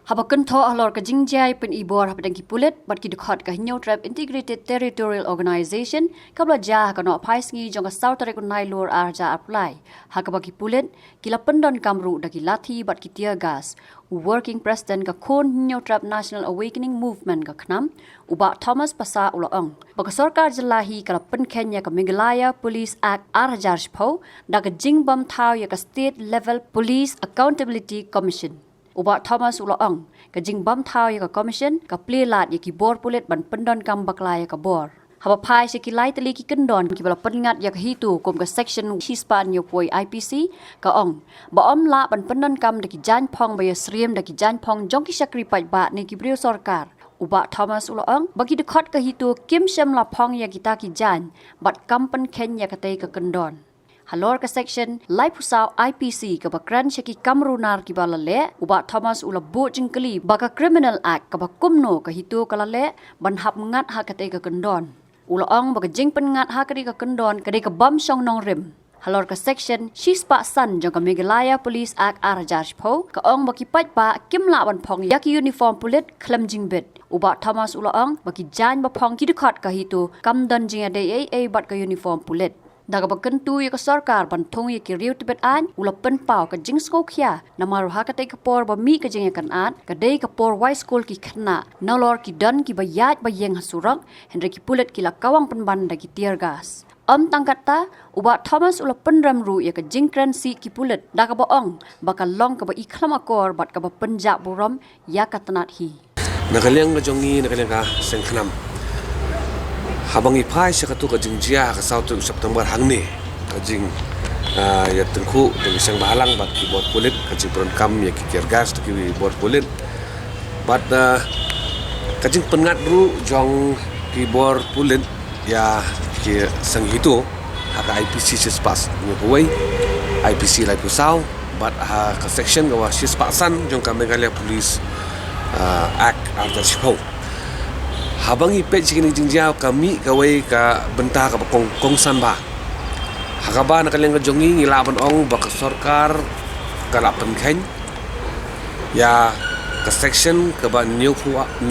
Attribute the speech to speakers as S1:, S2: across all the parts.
S1: Habakan tho ahlor ka jingjai pen ibor hapadang ki pulit bat ki dukhat ka hinyo trap integrated territorial organization kabla ja ka no phais ngi jong ka south rek nai lor arja apply hakaba ki pulit kila pendon kamru da ki lathi bat ki tear gas working president ka khon hinyo trap national awakening movement ka khnam uba Thomas Pasa Ulaong baka sarkar jalahi kala pen Kenya ka Meghalaya Police Act arjar pho da ka jingbam thau ya ka state level police accountability commission Uba Thomas Ulaong ka jingbam thau ya ka commission ka plelat ya ki bor pulit ban pendon kam bakla ya ka bor haba phai se ki lai tali ki kendon ki bala pengat ya ka hitu kom ka section hispan yo poi IPC ka ong ba om la ban pendon kam da ki jan phong ba ya sriem da ki jan phong jong ki sakri pai ba ni ki brio sarkar Uba Thomas Ulaong bagi dekat ka hitu kim sem la phong ya kita ki jan bat kampen Kenya ka tei ka kendon Halor ka section Lai Pusau IPC ka bakran syaki kamrunar ki balale uba Thomas ula bo jingkali baka criminal act ka bakumno ka hitu kalale ban hap ngat ha kate ka kendon ulaong baka jingpen ngat ha kadi ka kendon kadi ka bam song nong rim Halor ka section Shispa San jong ka Meghalaya Police Act arjar pho ka ong baki pat ba kimla ban phong yaki uniform pulit khlem jingbet uba Thomas ulaong baki jan ba phong ki dekat ka hitu kamdon jinga de ai bat ka uniform pulit Daga bakentu ya ka sarkar bantung ya ki riu tibet an ulapen pau ka jing skokhia namaru ha ka te ka por ba mi ka jing kan an ka dei ka por wai school ki khna nalor ki dan ki bayat ba yeng hasurang henry ki pulet ki la kawang penban da ki tear gas tangkata uba Thomas ulapen ramru ya ka jing kran si ki pulet daga ba ong baka long ka ba ikhlam akor bat ka ba penja buram ya ka tanat hi
S2: nakaliang na jongi nakaliang ka sengkhnam habang ipai sa katu ka jingjia ka South September hangni ka jing ya tengku dengan sang balang bat ki bot kulit ka jing peron kam ya ki kergas ki bot kulit bat ka jing pengat ru jong ki bor kulit ya ki sang hitu ha ka IPC sispas ni buai IPC Lai Pusau bat ha ka section ka sispasan jong ka Meghalaya Police Act arjar shipau habang ipet sikini jingjau kami kawai ka bentah ka kong sanba hakaba nakaleng ka jongi ngilaban ong bak sarkar kala penkheng ya ka section ka ba new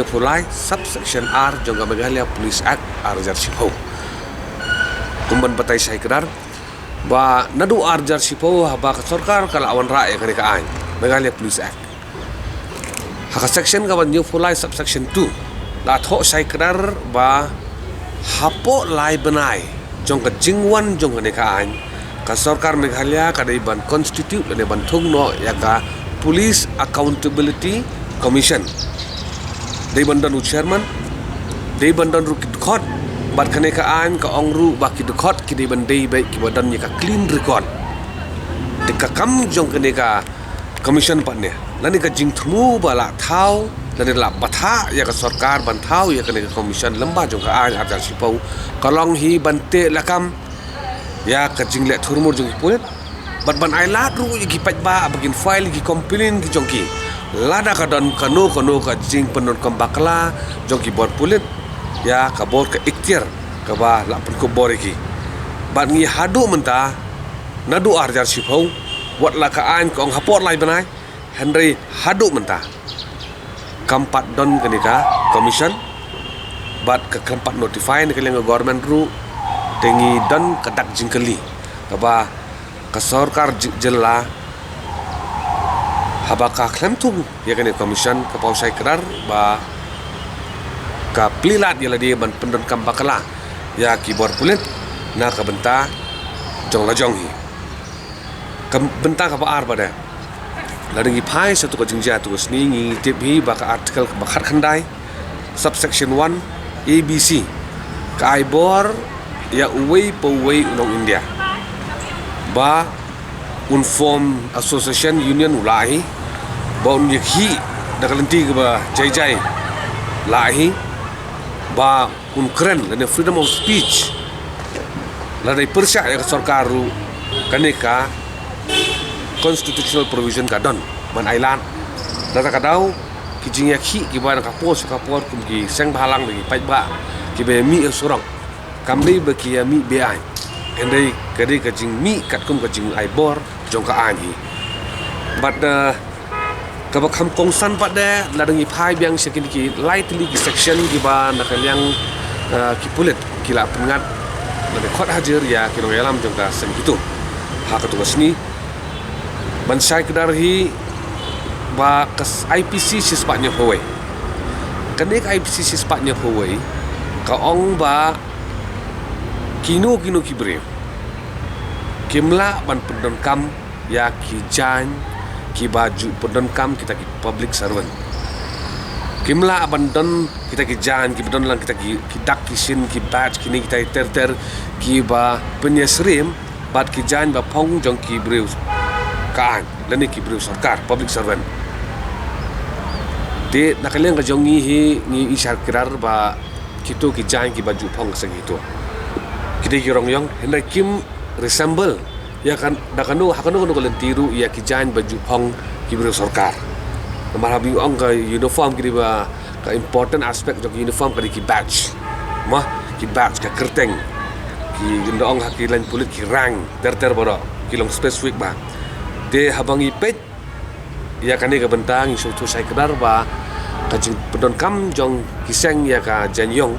S2: pulai subsection R jong ka Meghalaya Police Act arjar sipo kumban patay sai kedar ba nadu arjar sipo haba ka sarkar kala awan rae ka ka an Meghalaya Police Act haka section ka ba new pulai subsection 2 la tho sai krar ba hapo lai banai jong ka jingwan jong ne ka an ka sarkar Meghalaya ka dei ban constitute le ban thung no ya ka police accountability commission dei ban dan chairman dei ban dan ru kit bat kane ka an ka ong ru ba ki khot ki dei ban dei bai ki badan ni ka clean record de ka kam jong kane ka commission pat ne lani ka jing thmu bala thau dan la batha ya ka sarkar ban thau ya ka commission lamba jong ka an arjar sipau kalong hi bante lakam ya ka jing le thurmur jong pulet bat ban ai lat ru ki pat ba bagin file ki complain ki jong ki lada ka dan kano ka jing penon kam bakla jong ki bor pulet ya ka bor ka iktir ka ba la pen ko bor ki bat ngi hadu menta nadu arjar sipau wat la ka an ko hapor lai banai Henry hadu menta kampat don kenika commission bat ke kampat notify ni kelenga government ru tengi don kedak jingkeli kaba ka sarkar jella haba ka klem tu ya kene commission ka pausai kerar ba ka plilat ya ladi ban pendon kam bakala ya keyboard pulit na ka benta jong la jong hi ka benta ka ba ar pada Ladang ipai satu ka jingjia tu sni ngi tip hi baka artikel ka bakhat khandai subsection 1 ABC ka ibor ya uwei powei unong India ba form association union ulai ba un yakhi dakalenti ka ba jai lahi ba kren dan freedom of speech ladai persya ya sarkar ru kaneka constitutional provision ka don man island data kadau ki jing yakhi ki ba ka pos ka por kum ki seng balang lagi pai ba ki be mi surang kam dei ba ki mi be ai endai kadi ka jing mi kat kum ka jing ai bor jong ka an hi but Kaba kam kongsan pada ladangi pai biang sekin ki lightly ki section ki ba nakaliang ki pulit kila pengat labe khot hajar ya ki rong yalam jong ka sen gitu ha ka tugas ni bansai kedar hi ba kas IPC sispatnya pawai kanik IPC sispatnya pawai ka ong ba kino ki bre kimla ban pendon kam ya ki jan ki baju pendon kam kita ki public servant kimla abandon kita ki jan ki pendon lang kita ki dak ki sin ki badge kini kita ter ki ba penyesrim bat ki jan ba phong jong ki brew kaan lani ki brew sarkar public servant de nakaliang ka jong ni isar kirar ba kito ki jan ki baju phong sang itu kita ki rong yong hendak kim resemble ya kan dakanu hakanu ko tiru ya ki jan baju phong ki brew sarkar namar habi ong ka uniform ki ba ka important aspect jong uniform ka ki badge mah ki badge ka kerteng ki gendong haki lain pulit ki rang ter bodo ki long specific ba de habangi pet ya kani ka bentang isu tu sai kedar ba ka jing pendon kam jong kiseng ya ka janyong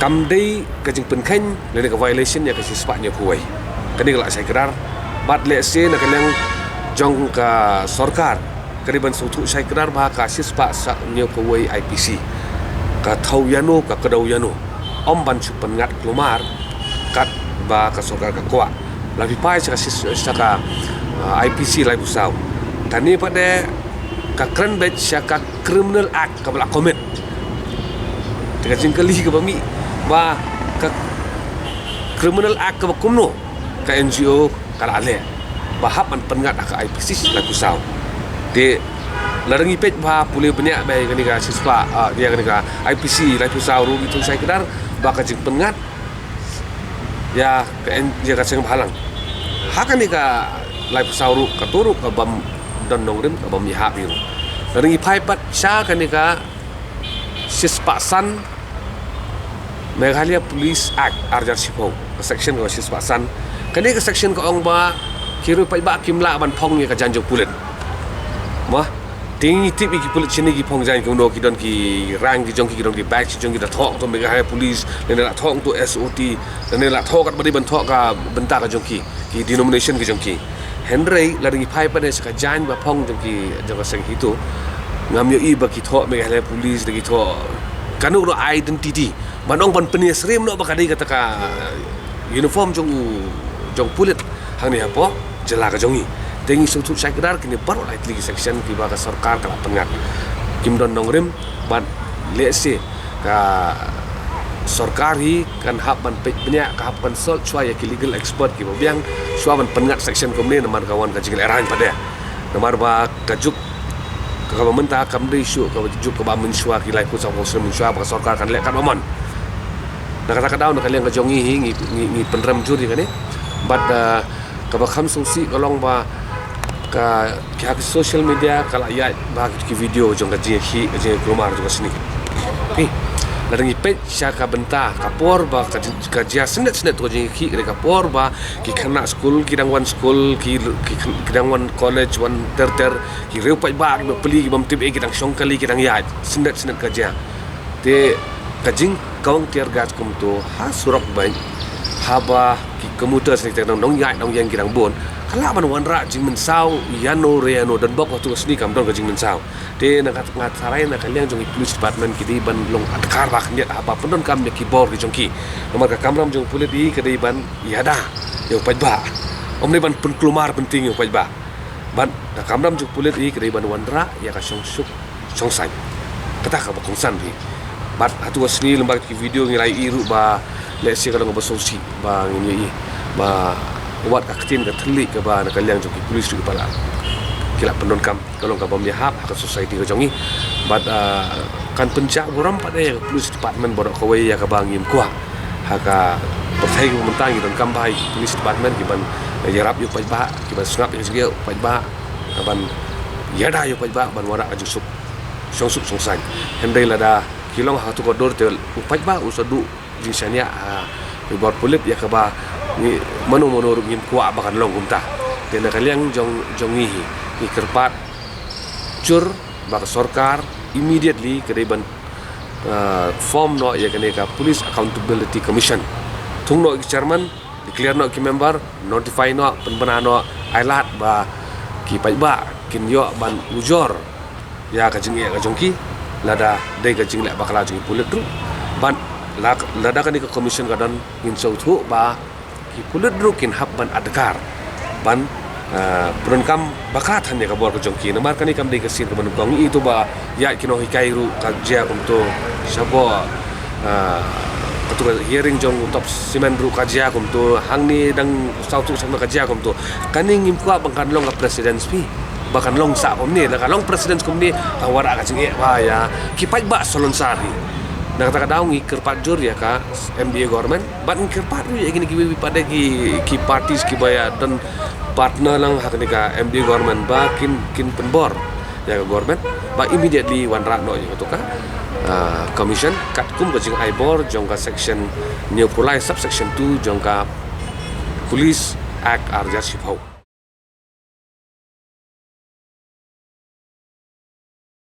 S2: kam dei ka jing penken le ka violation ya ka sispatnya puai kani ka sai kedar bat le se na kaleng jong ka sarkar kariban sutu sai kedar ba ka sispa sa nya puai IPC ka thau yano ka kadau yano om ban chu pengat kelumar kat ba ka sarkar ka kwa labi pai sa ka IPC lai pusau tani pada ka kran bet ka criminal act ka bala commit tiga jingkali ka bami ba ka criminal act ka kumno ka NGO ka ale bahap an pengat ka IPC lai pusau de larangi pet ba pulih banyak bai kani ka siswa dia kani ka IPC lai pusau ru itu saya kedar ba ka jing pengat ya ka dia ka sing halang hakan ni ka lai pusau ru ka turu ka bam dan nongrim ka bam yahap yu larangi pai pat sha kani ka sispasan Meghalaya Police Act Arjar Sipo section ka sispasan kani ka section ka ong ba kiru pai ba kimla ban phong ni ka janjong pulit mah tingi tip ki pulit sini ki phong jan ki no ki don ki rang ki jong ki don ki back jong ki da thok to Meghalaya Police le la thok to SOT le la thok kat bari ban thok ka benta ka jong ki denomination ki jong ki Henry laringi pai pada saka jan ba phong jong ki jong sang hitu ngam yo i ba ki thok Meghalaya Police de ki thok kanu no identity manong ban penyesrim no ba kadai kata ka uniform jong pulit hang ni apo jela ka jongi tengi sutu sai kedar kini baru lightly section ki ba ka sarkar kala pengat kim don nongrim ban lese ka sarkari kan hab ban penya ka hab consult chua ya ki legal expert ki biang chua ban pengat section komne namar kawan ka jingel eran pada namar ba kajuk ka mentah kam dei syu ka juk ka ba menshua ki lai pusau pusau menshua ba sarkar kan lek kan omon nak kata daun nak kalian ka jongi ngi penrem juri kan ni but ka ba kham susi kalong ba ka social media kala ya ba ki video jong ka ji kelumar juga sini ladangi pet syaka benta kapor ba ka jia senet to ji ki ka kapor ba ki khana school ki dangwan school ki dangwan college wan ter ki reu pai ba ki peli ki bam tip ki dang song kali ki dang ya senet ka jia te kajing kawang tiar gas kum tu ha surak bain haba ki komuter sini tang dong ya dong yang ki dang bon kala ban wan ra jing mensau yano reano dan bok waktu sini kam dong ka jing mensau de nak ngat sarai nak kalian jong police department ki ban long adkar ba khniat apa pendon kam ki bor ki jong ki nomor ka kamram jong police di ka ban yada yo pajba om ni ban pen kelumar penting yo pajba ban ka kamram jong police di ka ban wan ra ya ka song suk song sai kata ka ba kongsan bi bat hatu asni lembaga ki video ngirai iru ba let's say kalau ngabasosi ba ngini ba buat kaktin ka thli ka ba na kalyang joki police ki pala kila pendon kam kalau ka bam yahap ka society ka jongi but kan pencak buram pada ya police department bodok kawai ya ka bangim kwa haka perthai ko mentang don kam bai police department ki ban yarap yu pai ba ki ban snap ya sige pai ba ka ban yada yu pai ba ban wara ajusuk songsuk songsang hendai lada kilong hatu ko dor tel upai ba usadu jinsanya buat pulit ya ka ba ni manu ngim kwa ba kan long umta de na kaliang jongi ni kerpat jujur bak sarkar immediately kedai ban form no ya kene ka Police Accountability Commission thung no chairman declare no ki member notify no penbana no ailat ba ki pai ba kin yo ban ujor ya ka jing ya ka jongki lada dei ka jing la bakala jing pulit ru ban lada kan ka commission kadan in sau thu ba ki pulit ru kin hab ban adkar ban perenkam bakat hanya ka bor ka jongki namar kan ikam dei ka sin ka ban kong itu ba ya kino hikai ru ka jia kumto sabo ketua hearing jong top simen ru kajia kumto hangni dang sautu sama kajia kumto kaning impua bangkan long ka president spi bahkan long sa komni la long presiden komni awara ka cinge wa ya kipai ba solon sari na kata daung ikir pajur ya ka MDA government ban ikir padu ya gini giwi pada ki parties ki baya dan partner lang hak ni ka MDA government ba kin penbor ya ka government ba immediately wan rak no ya to ka commission kat kum ka jing aibor jong ka section new police subsection 2 jong ka police act arja sipau